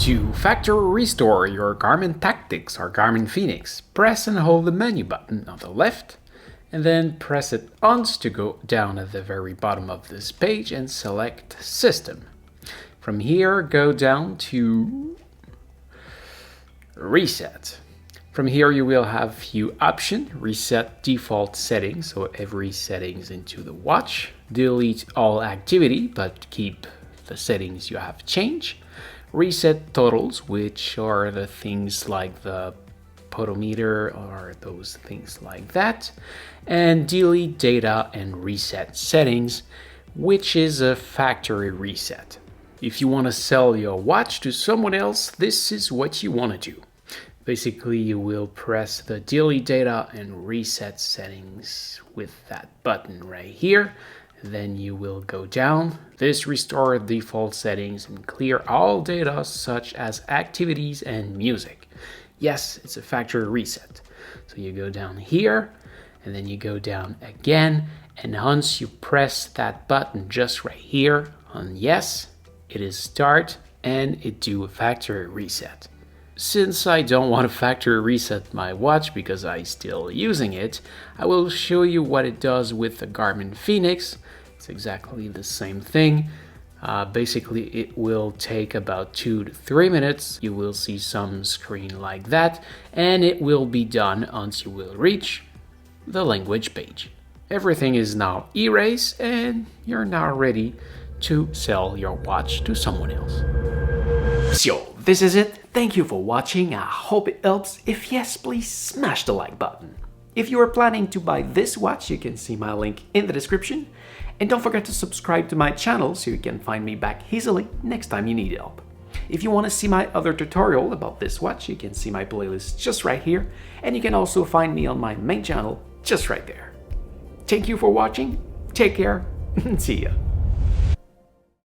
To factory restore your Garmin Tactix or Garmin Fenix, press and hold the menu button on the left and then press it once to go down at the very bottom of this page and select System. From here, go down to Reset. From here, you will have a few options. Reset default settings, so every settings into the watch. Delete all activity, but keep the settings you have changed. Reset totals, which are the things like the podometer or those things like that. And delete data and reset settings, which is a factory reset. If you want to sell your watch to someone else, this is what you want to do. Basically, you will press the delete data and reset settings with that button right here. Then you will go down this restore default settings and clear all data such as activities and music. Yes, it's a factory reset. So you go down here and then you go down again, and once you press that button just right here on yes, it is start and it do a factory reset. Since I don't want to factory reset my watch because I'm still using it, I will show you what it does with the Garmin Fenix. It's exactly the same thing. Basically, it will take about 2 to 3 minutes. You will see some screen like that, and it will be done once you will reach the language page. Everything is now erased, and you're now ready to sell your watch to someone else. So, this is it. Thank you for watching. I hope it helps. If yes, please smash the like button. If you are planning to buy this watch, you can see my link in the description. And don't forget to subscribe to my channel so you can find me back easily next time you need help. If you want to see my other tutorial about this watch, you can see my playlist just right here. And you can also find me on my main channel just right there. Thank you for watching. Take care and see ya.